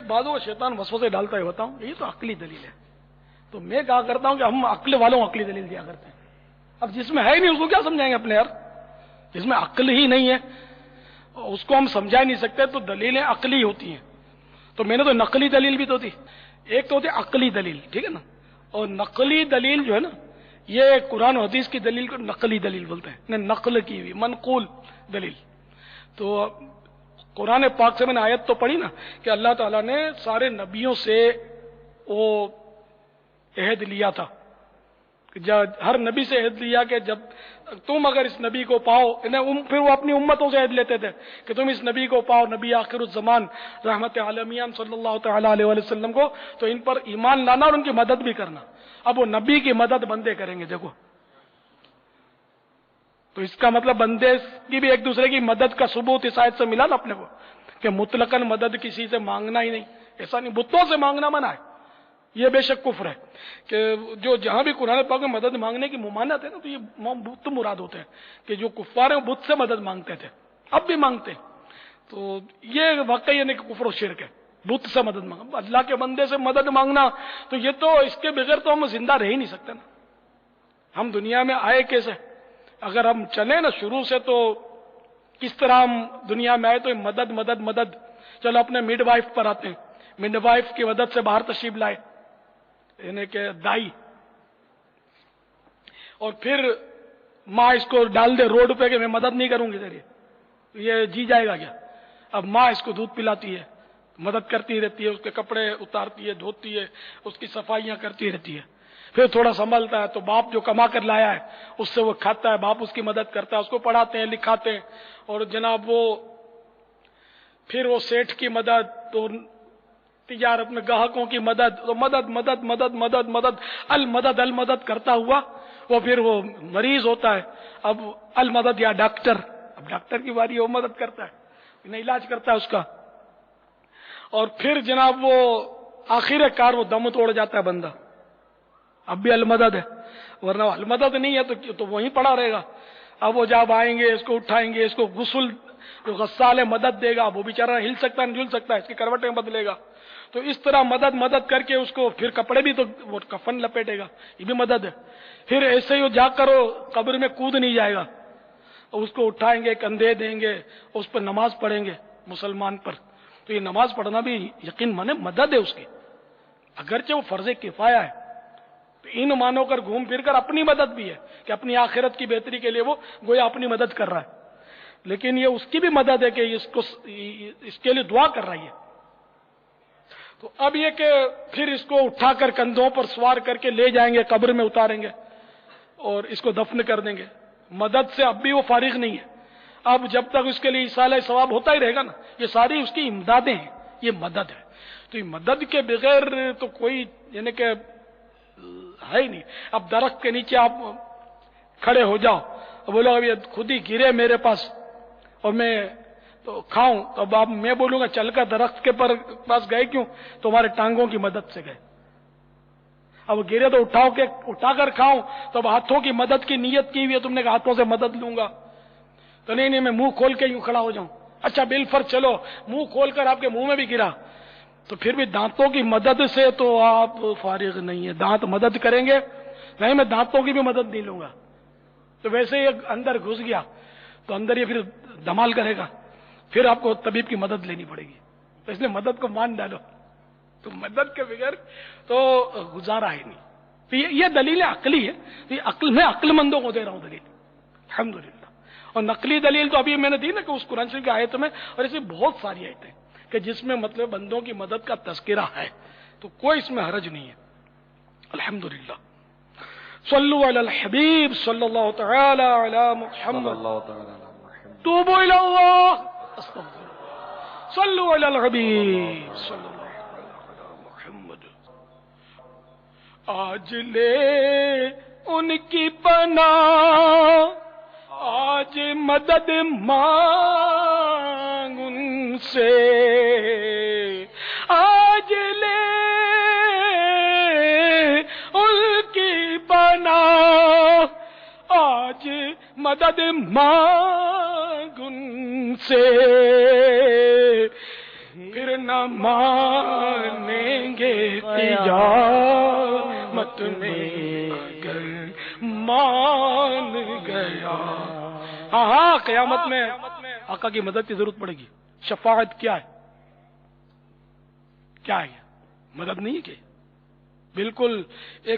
बाजू का शैतान वसवसे डालता है, बताऊं यही तो अक्ली दलील है। तो मैं कहा करता हूं कि हम अक्ल वालों को अक्ली दलील दिया करते हैं। अब जिसमें है ही नहीं उसको क्या समझाएंगे अपने यार, जिसमें अक्ल ही नहीं है उसको हम समझा ही नहीं सकते। तो दलीलें अक्ली होती हैं। तो मैंने तो नकली दलील भी तो थी, एक तो होती अक्ली दलील, ठीक है ना, और नकली दलील जो है ना, ये कुरान और हदीस की दलील को नकली दलील बोलते हैं, ने नकल की हुई मनकूल दलील। तो कुरान पाक से मैंने आयत तो पढ़ी ना कि अल्लाह ताला ने सारे नबियों से वो अहद लिया था, हर नबी से अहद लिया कि जब तुम अगर इस नबी को पाओ, फिर वो अपनी उम्मतों से अहद लेते थे कि तुम इस नबी को पाओ, नबी आखिरुज़्ज़मान रहमत आलमीन सल्लल्लाहु तआला अलैहि वसल्लम को, तो इन पर ईमान लाना और उनकी मदद भी करना। अब वो नबी की मदद बंदे करेंगे, देखो तो इसका मतलब बंदे की भी एक दूसरे की मदद का सबूत इस आयत से मिला ना अपने को कि मुतलकन मदद किसी से मांगना ही नहीं, ऐसा नहीं, बुतों से मांगना मना है, ये बेशक कुफ्र है कि जो जहां भी कुरान पाक में मदद मांगने की मुमानत है ना, तो ये बुत मुराद होते हैं कि जो कुफ्फार हैं वो बुत से मदद मांगते थे, अब भी मांगते हैं। तो ये वाकई नहीं कि कुफ्र और शिरक है, बुत से मदद मांगना, अल्लाह के बंदे से मदद मांगना, तो ये तो इसके बगैर तो हम जिंदा रह ही नहीं सकते ना। हम दुनिया में आए कैसे, अगर हम चले ना शुरू से, तो किस तरह हम दुनिया में आए, तो मदद मदद मदद। चलो अपने मिडवाइफ पर आते हैं, मिडवाइफ की मदद से बाहर तशरीफ लाए, यानी कि दाई, और फिर माँ इसको डाल दे रोड पे कि मैं मदद नहीं करूंगी तेरी, ये जी जाएगा क्या। अब माँ इसको दूध पिलाती है, मदद करती रहती है, उसके कपड़े उतारती है, धोती है, उसकी सफाइयां करती रहती है। फिर थोड़ा संभलता है तो बाप जो कमा कर लाया है उससे वो खाता है, बाप उसकी मदद करता है, उसको पढ़ाते हैं लिखाते हैं, और जनाब वो फिर वो सेठ की मदद, तो तिजारत में ग्राहकों की मदद, तो मदद मदद मदद मदद मदद अल मदद करता हुआ वो फिर वो मरीज होता है, अब अल मदद या डॉक्टर, अब डॉक्टर की बारी, वो मदद करता है, इन्हें इलाज करता है उसका, और फिर जनाब वो आखिरकार वो दम तोड़ जाता है बंदा, अब भी अल मदद है, वरना अल मदद नहीं है तो वहीं पड़ा रहेगा। अब वो जब आएंगे इसको उठाएंगे, इसको गुस्ल जो गस्साल है मदद देगा, वो बेचारा हिल सकता है झुल सकता है, इसकी करवटें बदलेगा, तो इस तरह मदद मदद करके उसको फिर कपड़े भी तो वो कफन लपेटेगा, ये भी मदद है। फिर ऐसे ही जाकर वो कब्र में कूद नहीं जाएगा, उसको उठाएंगे, कंधे देंगे, उस पर नमाज पढ़ेंगे मुसलमान पर, तो ये नमाज पढ़ना भी यकीन माने मदद है उसकी, अगरचे वो फर्ज किफाया है। तो इन मानो कर घूम फिर कर अपनी मदद भी है कि अपनी आखिरत की बेहतरी के लिए वो गोया अपनी मदद कर रहा है, लेकिन ये उसकी भी मदद है कि इसके लिए दुआ कर रही है। तो अब ये कि फिर इसको उठाकर कंधों पर सवार करके ले जाएंगे, कब्र में उतारेंगे और इसको दफन कर देंगे। मदद से अब भी वो फारिग नहीं है, अब जब तक उसके लिए इसाला सवाब होता ही रहेगा ना, ये सारी उसकी इमदादें हैं, ये मदद है। तो ये मदद के बगैर तो कोई यानी कि है ही नहीं। अब दरख्त के नीचे आप खड़े हो जाओ, बोलो अब ये खुद ही गिरे मेरे पास और मैं तो खाऊं, तो अब आप मैं बोलूंगा चलकर दरख्त के पास गए क्यों, तुम्हारे टांगों की मदद से गए। अब गिरे तो उठाकर खाऊं, तो अब हाथों की मदद की नीयत की हुई है तुमने, हाथों से मदद लूंगा, तो नहीं मैं मुंह खोल के यूं खड़ा हो जाऊं। अच्छा बिलफर चलो मुंह खोलकर आपके मुंह में भी गिरा, तो फिर भी दांतों की मदद से तो आप फारिग नहीं है, दांत मदद करेंगे, नहीं मैं दांतों की भी मदद नहीं लूंगा, तो वैसे ही अंदर घुस गया तो अंदर ये फिर धमाल करेगा, फिर आपको तबीब की मदद लेनी पड़ेगी। तो इसलिए मदद को मान डालो, तो मदद के बगैर तो गुजारा है नहीं। तो ये दलील अक्ली है, तो ये मैं अक्लमंदों को दे रहा हूं दलील, अल्हम्दुलिल्लाह। और नकली दलील तो अभी मैंने दी ना कि उस कुरान शरीफ की आयत में, और ऐसी बहुत सारी आयतें कि जिसमें मतलब बंदों की मदद का तज़किरा है, तो कोई इसमें हरज नहीं है, अल्हम्दुलिल्लाह। सल्लु अलल हबीब सल्लल्लाहु तआला अला मुहम्मद तूबू इलल्लाह अस्तगफिरुल्लाह सल्लु अलल हबीब सल्लल्लाहु अला मुहम्मद। आज ले उनकी पनाह, आज मदद मांग उनसे, आज ले उनकी पनाह, आज मदद मांग उनसे, फिर نہ مانیں گے قیامت میں اگر مان گیا. ہاں قیامت میں آقا کی مدد کی ضرورت پڑے گی. شفاعت کیا ہے؟ کیا ہے؟ مدد نہیں ہے کہ بالکل ایک